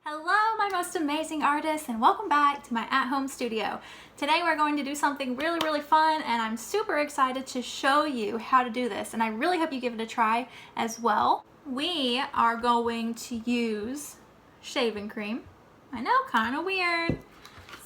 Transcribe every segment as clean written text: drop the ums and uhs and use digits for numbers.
Hello, my most amazing artists, and welcome back to my at-home studio. Today we're going to do something really fun, and I'm super excited to show you how to do this, and I really hope you give it a try as well. We are going to use shaving cream. I know, kind of weird.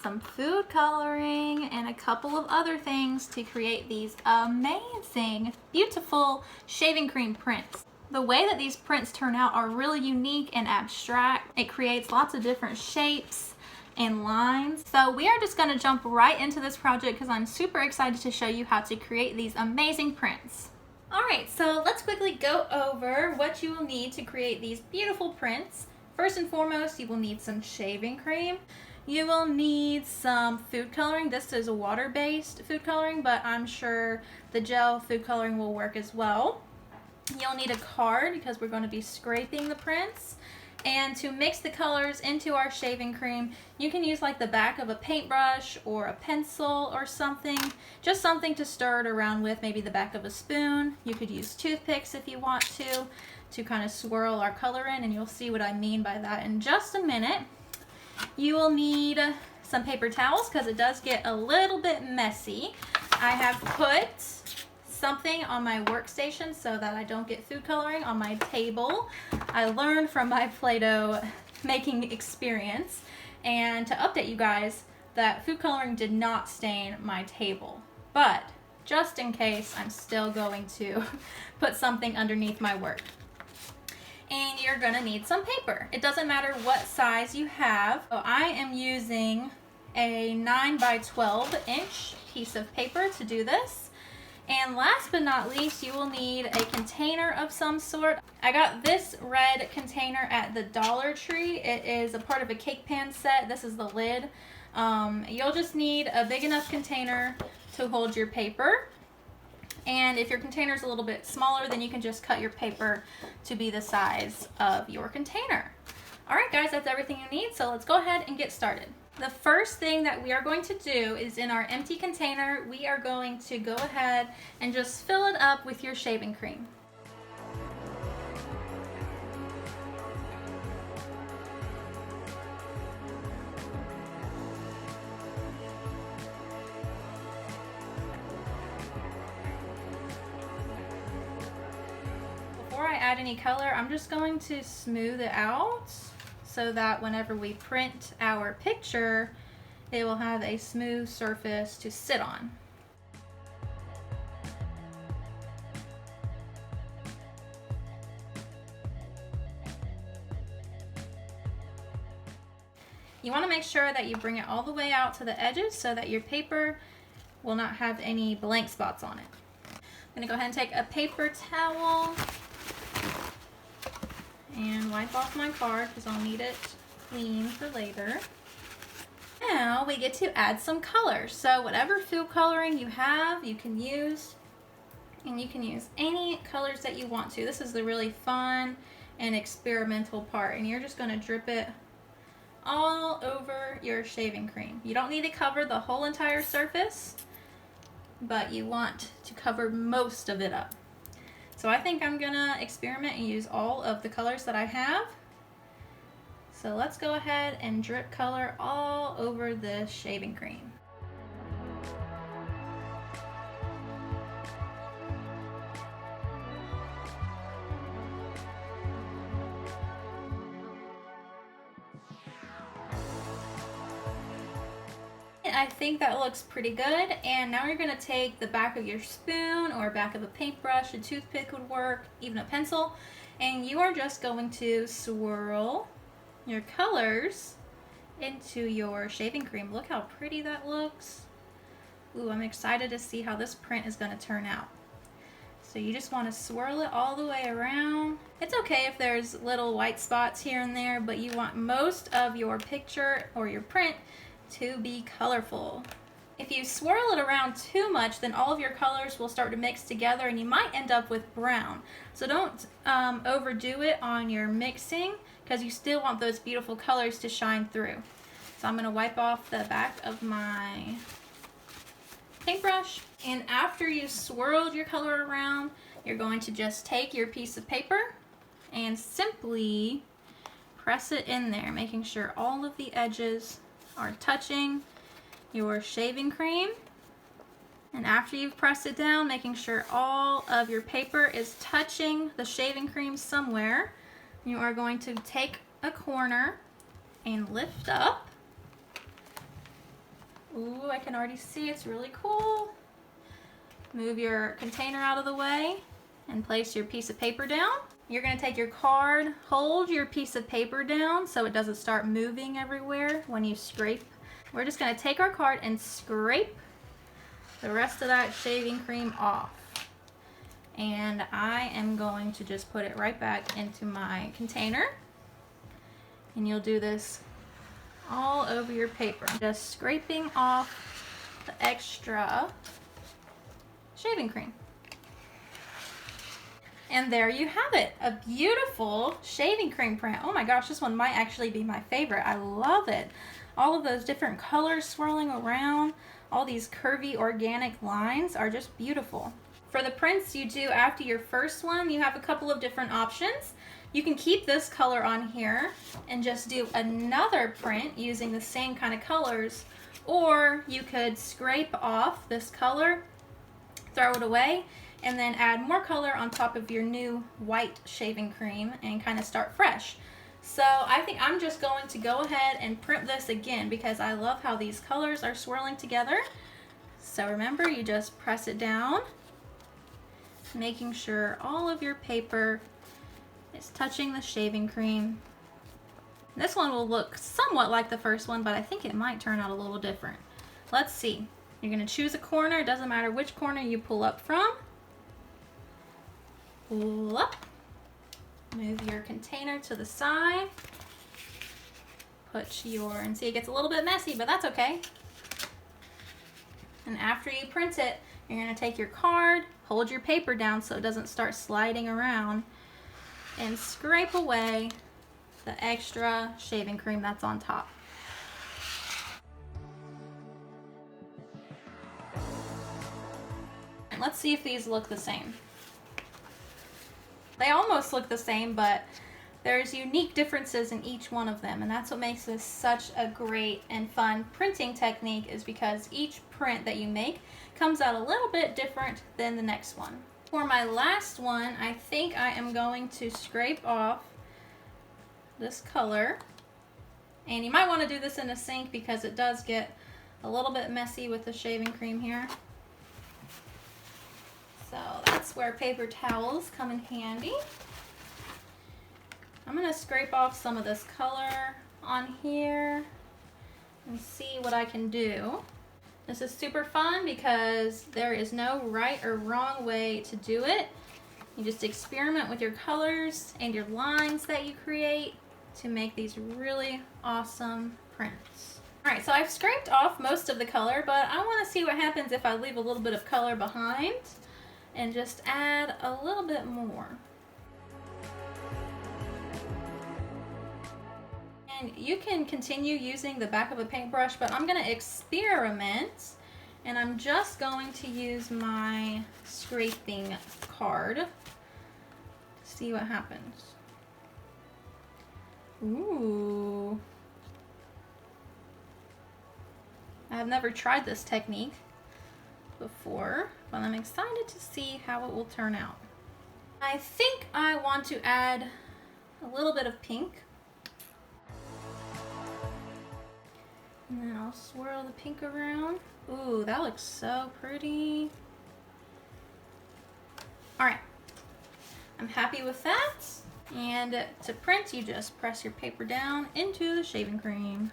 Some food coloring and a couple of other things to create these amazing, beautiful shaving cream prints. The way that these prints turn out are really unique and abstract. It creates lots of different shapes and lines. So we are just going to jump right into this project because I'm super excited to show you how to create these amazing prints. Alright, so let's quickly go over what you will need to create these beautiful prints. First and foremost, you will need some shaving cream. You will need some food coloring. This is a water-based food coloring, but I'm sure the gel food coloring will work as well. You'll need a card because we're going to be scraping the prints. And to mix the colors into our shaving cream, you can use like the back of a paintbrush or a pencil or something. Just something to stir it around with, maybe the back of a spoon. You could use toothpicks if you want to kind of swirl our color in, and you'll see what I mean by that in just a minute. You will need some paper towels because it does get a little bit messy. I have put something on my workstation so that I don't get food coloring on my table. I learned from my Play-Doh making experience, and to update you guys, that food coloring did not stain my table, but just in case, I'm still going to put something underneath my work. And you're gonna need some paper. It doesn't matter what size you have. So I am using a 9 by 12 inch piece of paper to do this. And last but not least, you will need a container of some sort. I got this red container at the Dollar Tree. It is a part of a cake pan set. This is the lid. You'll just need a big enough container to hold your paper. And if your container is a little bit smaller, then you can just cut your paper to be the size of your container. All right, guys, that's everything you need. So let's go ahead and get started. The first thing that we are going to do is in our empty container, we are going to go ahead and just fill it up with your shaving cream. Before I add any color, I'm just going to smooth it out so that whenever we print our picture, it will have a smooth surface to sit on. You want to make sure that you bring it all the way out to the edges so that your paper will not have any blank spots on it. I'm going to go ahead and take a paper towel and wipe off my card because I'll need it clean for later. Now we get to add some color. So whatever food coloring you have, you can use, and you can use any colors that you want to. This is the really fun and experimental part, and you're just going to drip it all over your shaving cream. You don't need to cover the whole entire surface, but you want to cover most of it up. So I think I'm gonna experiment and use all of the colors that I have. So let's go ahead and drip color all over the shaving cream. I think that looks pretty good, and now you're going to take the back of your spoon or back of a paintbrush, a toothpick would work, even a pencil, and you are just going to swirl your colors into your shaving cream. Look how pretty that looks. Ooh, I'm excited to see how this print is going to turn out. So you just want to swirl it all the way around. It's okay if there's little white spots here and there, but you want most of your picture or your print to be colorful. If you swirl it around too much, then all of your colors will start to mix together and you might end up with brown. So don't overdo it on your mixing because you still want those beautiful colors to shine through. So I'm going to wipe off the back of my paintbrush, and after you swirled your color around, you're going to just take your piece of paper and simply press it in there, making sure all of the edges are touching your shaving cream. And after you've pressed it down, making sure all of your paper is touching the shaving cream somewhere, you are going to take a corner and lift up. Ooh, I can already see it's really cool. Move your container out of the way and place your piece of paper down. You're going to take your card, hold your piece of paper down so it doesn't start moving everywhere when you scrape. We're just going to take our card and scrape the rest of that shaving cream off. And I am going to just put it right back into my container. And you'll do this all over your paper. Just scraping off the extra shaving cream. And there you have it, a beautiful shaving cream print. Oh my gosh, this one might actually be my favorite. I love it. All of those different colors swirling around, all these curvy organic lines are just beautiful. For the prints you do after your first one, you have a couple of different options. You can keep this color on here and just do another print using the same kind of colors, or you could scrape off this color, throw it away, and then add more color on top of your new white shaving cream and kind of start fresh. So I think I'm just going to go ahead and print this again because I love how these colors are swirling together. So remember, you just press it down, making sure all of your paper is touching the shaving cream. This one will look somewhat like the first one, but I think it might turn out a little different. Let's see. You're going to choose a corner. It doesn't matter which corner you pull up from. Pull up. Move your container to the side. And see, it gets a little bit messy, but that's okay. And after you print it, you're going to take your card, hold your paper down so it doesn't start sliding around, and scrape away the extra shaving cream that's on top. And let's see if these look the same. They almost look the same, but there's unique differences in each one of them, and that's what makes this such a great and fun printing technique, is because each print that you make comes out a little bit different than the next one. For my last one, I think I am going to scrape off this color, and you might want to do this in a sink because it does get a little bit messy with the shaving cream here. So that's where paper towels come in handy. I'm going to scrape off some of this color on here and see what I can do. This is super fun because there is no right or wrong way to do it. You just experiment with your colors and your lines that you create to make these really awesome prints. Alright, so I've scraped off most of the color, but I want to see what happens if I leave a little bit of color behind and just add a little bit more. And you can continue using the back of a paintbrush, but I'm going to experiment, and I'm just going to use my scraping card to see what happens. Ooh. I've never tried this technique before, but I'm excited to see how it will turn out. I think I want to add a little bit of pink. And then I'll swirl the pink around. Ooh, that looks so pretty. Alright, I'm happy with that. And to print, you just press your paper down into the shaving cream.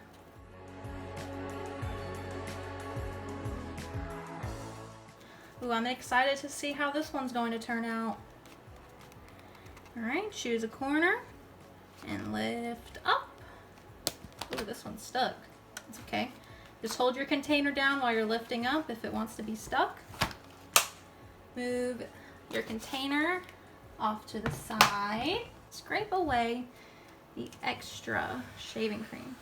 Ooh, I'm excited to see how this one's going to turn out. Alright, choose a corner and lift up. Ooh, this one's stuck. It's okay. Just hold your container down while you're lifting up if it wants to be stuck. Move your container off to the side. Scrape away the extra shaving cream.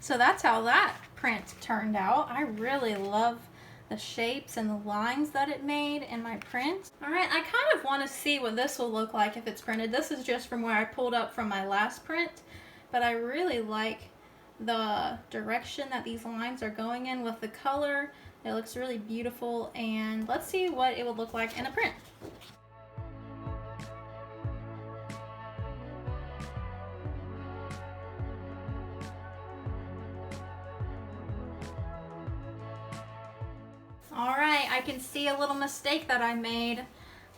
So that's how that print turned out. I really love the shapes and the lines that it made in my print. All right, I kind of want to see what this will look like if it's printed. This is just from where I pulled up from my last print, but I really like the direction that these lines are going in with the color. It looks really beautiful, and let's see what it would look like in a print. Alright, I can see a little mistake that I made.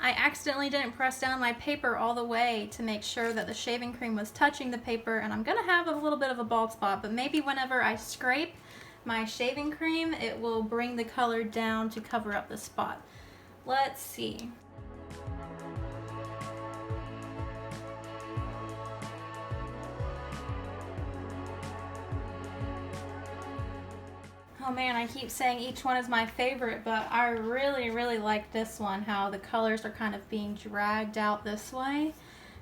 I accidentally didn't press down my paper all the way to make sure that the shaving cream was touching the paper, and I'm gonna have a little bit of a bald spot, but maybe whenever I scrape my shaving cream, it will bring the color down to cover up the spot. Let's see. Oh man, I keep saying each one is my favorite, but I really like this one, how the colors are kind of being dragged out this way.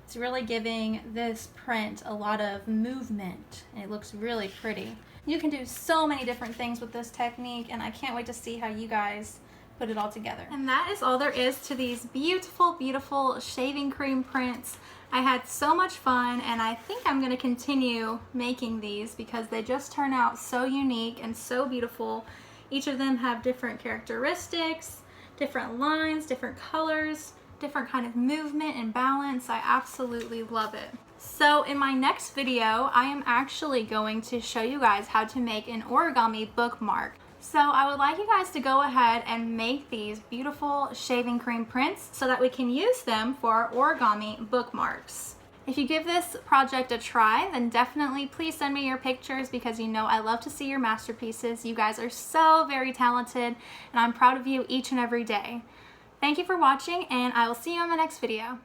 It's really giving this print a lot of movement, and it looks really pretty. You can do so many different things with this technique, and I can't wait to see how you guys put it all together. And that is all there is to these beautiful shaving cream prints. I had so much fun, and I think I'm going to continue making these because they just turn out so unique and so beautiful. Each of them have different characteristics, different lines, different colors, different kind of movement and balance. I absolutely love it. So in my next video, I am actually going to show you guys how to make an origami bookmark. So I would like you guys to go ahead and make these beautiful shaving cream prints so that we can use them for origami bookmarks. If you give this project a try, then definitely please send me your pictures because you know I love to see your masterpieces. You guys are so very talented, and I'm proud of you each and every day. Thank you for watching, and I will see you in my next video.